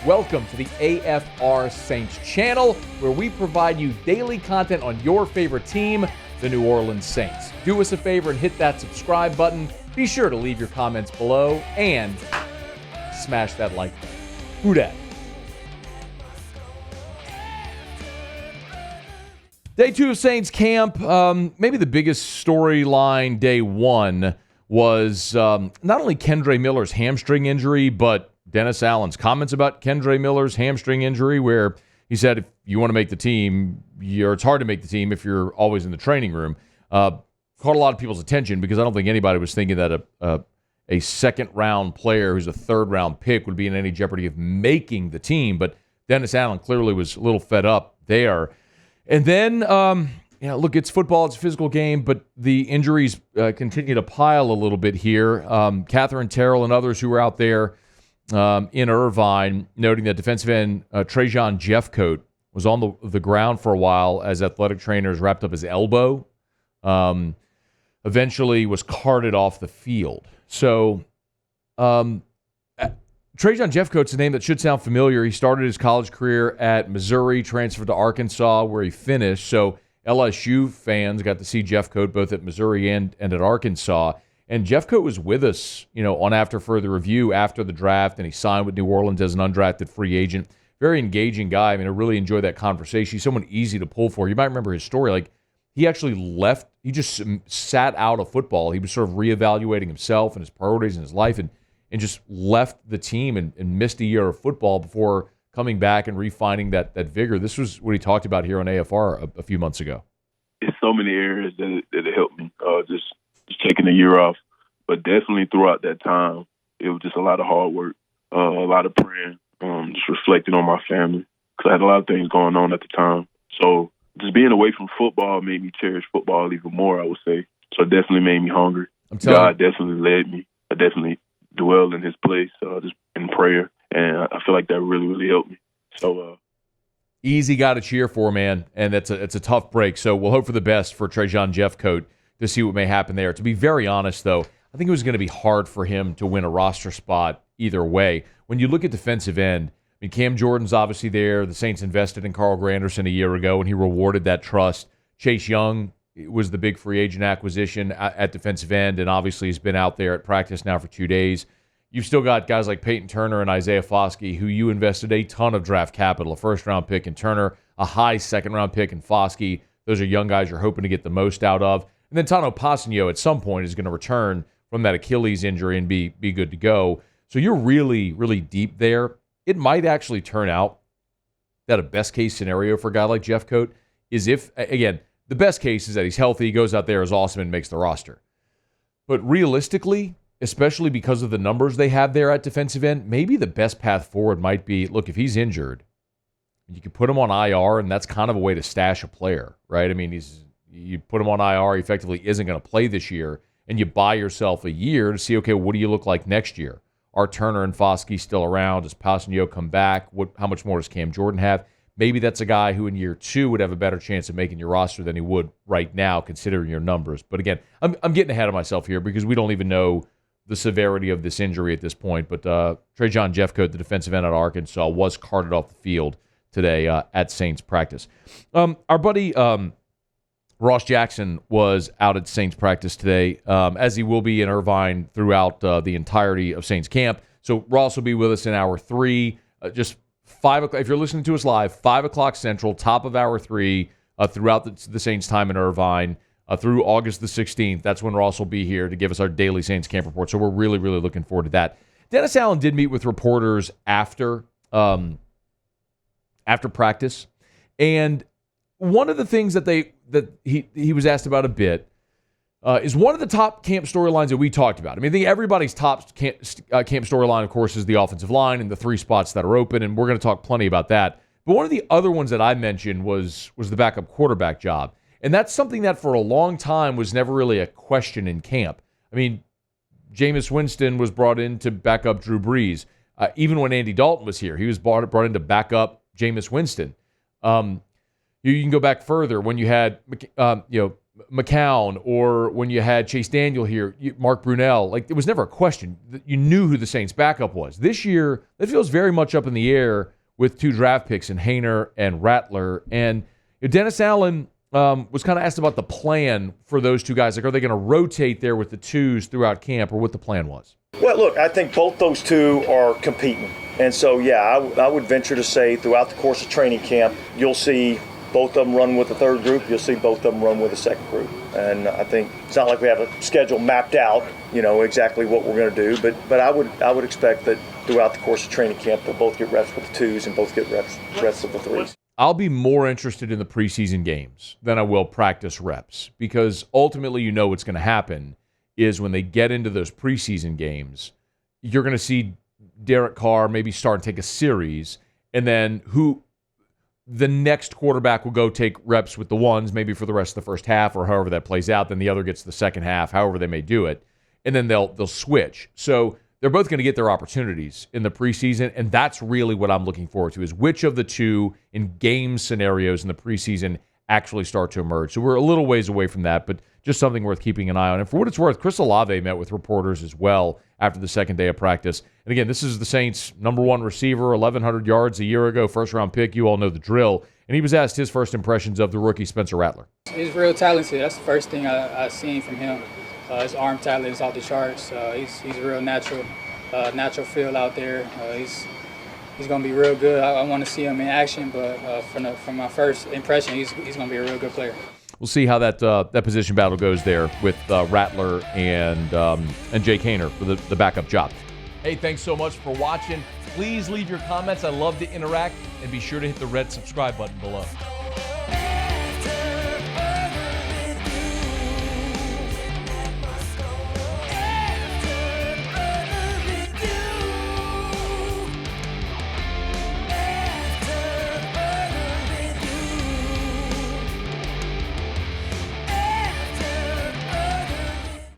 Welcome to the AFR Saints channel, where we provide you daily content on your favorite team, the New Orleans Saints. Do us a favor and hit that subscribe button. Be sure to leave your comments below and smash that like button. Who dat? Day 2 of Saints camp. Maybe the biggest storyline day 1 was not only Kendre Miller's hamstring injury, but Dennis Allen's comments about Kendre Miller's hamstring injury, where he said if you want to make the team, it's hard to make the team if you're always in the training room. Caught a lot of people's attention because I don't think anybody was thinking that a second-round player who's a third-round pick would be in any jeopardy of making the team. But Dennis Allen clearly was a little fed up there. And then, look, it's football, it's a physical game, but the injuries continue to pile a little bit here. Catherine Terrell and others who were out there in Irvine, noting that defensive end Trajan Jeffcoat was on the ground for a while as athletic trainers wrapped up his elbow. Eventually was carted off the field. So Trajan Jeffcoat's a name that should sound familiar. He started his college career at Missouri, transferred to Arkansas, where he finished. So LSU fans got to see Jeffcoat both at Missouri and at Arkansas. And Jeffcoat was with us, on After Further Review after the draft, and he signed with New Orleans as an undrafted free agent. Very engaging guy. I really enjoyed that conversation. He's someone easy to pull for. You might remember his story. Like, he actually left. He just sat out of football. He was sort of reevaluating himself and his priorities in his life and just left the team and missed a year of football before coming back and refining that vigor. This was what he talked about here on AFR a few months ago. It's so many areas that it helped me. Just taking a year off. But definitely throughout that time, it was just a lot of hard work, a lot of praying, just reflecting on my family, because I had a lot of things going on at the time. So just being away from football made me cherish football even more, I would say. So it definitely made me hungry. God definitely led me. I definitely dwelled in his place, just in prayer. And I feel like that really, really helped me. So easy guy to cheer for, man. And it's a tough break. So we'll hope for the best for Trajan Jeffcoat to see what may happen there. To be very honest, though, I think it was going to be hard for him to win a roster spot either way. When you look at defensive end, Cam Jordan's obviously there. The Saints invested in Carl Granderson a year ago, and he rewarded that trust. Chase Young was the big free agent acquisition at defensive end, and obviously has been out there at practice now for 2 days. You've still got guys like Peyton Turner and Isaiah Foskey, who you invested a ton of draft capital, a first-round pick in Turner, a high second-round pick in Foskey. Those are young guys you're hoping to get the most out of. And then Tano Passanio at some point is going to return from that Achilles injury and be good to go. So you're really, really deep there. It might actually turn out that a best-case scenario for a guy like Jeffcoat is if, again, the best case is that he's healthy, goes out there, is awesome, and makes the roster. But realistically, especially because of the numbers they have there at defensive end, maybe the best path forward might be, look, if he's injured, you can put him on IR, and that's kind of a way to stash a player, right? You put him on IR, he effectively isn't going to play this year, and you buy yourself a year to see, okay, what do you look like next year? Are Turner and Foskey still around? Does Passanio come back? How much more does Cam Jordan have? Maybe that's a guy who in year 2 would have a better chance of making your roster than he would right now, considering your numbers. But again, I'm getting ahead of myself here because we don't even know the severity of this injury at this point. But Trajan Jeffcoat, the defensive end at Arkansas, was carted off the field today at Saints practice. Our buddy Ross Jackson was out at Saints practice today, as he will be in Irvine throughout the entirety of Saints camp. So Ross will be with us in hour 3, just 5 o'clock. If you're listening to us live, 5 o'clock Central, top of hour 3, throughout the Saints time in Irvine through August the 16th. That's when Ross will be here to give us our daily Saints camp report. So we're really, really looking forward to that. Dennis Allen did meet with reporters after practice, and one of the things that he was asked about a bit is one of the top camp storylines that we talked about. I think everybody's top camp storyline, of course, is the offensive line and the 3 spots that are open, and we're going to talk plenty about that. But one of the other ones that I mentioned was the backup quarterback job, and that's something that for a long time was never really a question in camp. Jameis Winston was brought in to back up Drew Brees. Even when Andy Dalton was here, he was brought in to back up Jameis Winston. You can go back further when you had, McCown, or when you had Chase Daniel here, Mark Brunell, like it was never a question. You knew who the Saints' backup was. This year, it feels very much up in the air with 2 draft picks in Haener and Rattler. And Dennis Allen was kind of asked about the plan for those 2 guys. Like, are they going to rotate there with the 2s throughout camp, or what the plan was? Well, look, I think both those 2 are competing. And so, yeah, I would venture to say throughout the course of training camp, you'll see both of them run with the 3rd group. You'll see both of them run with the 2nd group. And I think it's not like we have a schedule mapped out, exactly what we're going to do. But I would expect that throughout the course of training camp, they'll both get reps with the 2s and both get reps of the 3s. I'll be more interested in the preseason games than I will practice reps, because ultimately what's going to happen is when they get into those preseason games, you're going to see Derek Carr maybe start and take a series, and then the next quarterback will go take reps with the 1s, maybe for the rest of the first half or however that plays out. Then the other gets the second half, however they may do it, and then they'll switch. So they're both going to get their opportunities in the preseason, and that's really what I'm looking forward to, is which of the 2 in game scenarios in the preseason actually start to emerge. So we're a little ways away from that, but just something worth keeping an eye on. And for what it's worth, Chris Olave met with reporters as well after the second day of practice. And again, this is the Saints' number 1 receiver, 1,100 yards a year ago, first-round pick. You all know the drill. And he was asked his first impressions of the rookie Spencer Rattler. He's real talented. That's the first thing I've seen from him. His arm talent is off the charts. He's a real natural feel out there. He's going to be real good. I want to see him in action, but from my first impression, he's going to be a real good player. We'll see how that position battle goes there with Rattler and Jake Haener for the backup job. Hey, thanks so much for watching. Please leave your comments. I love to interact, and be sure to hit the red subscribe button below.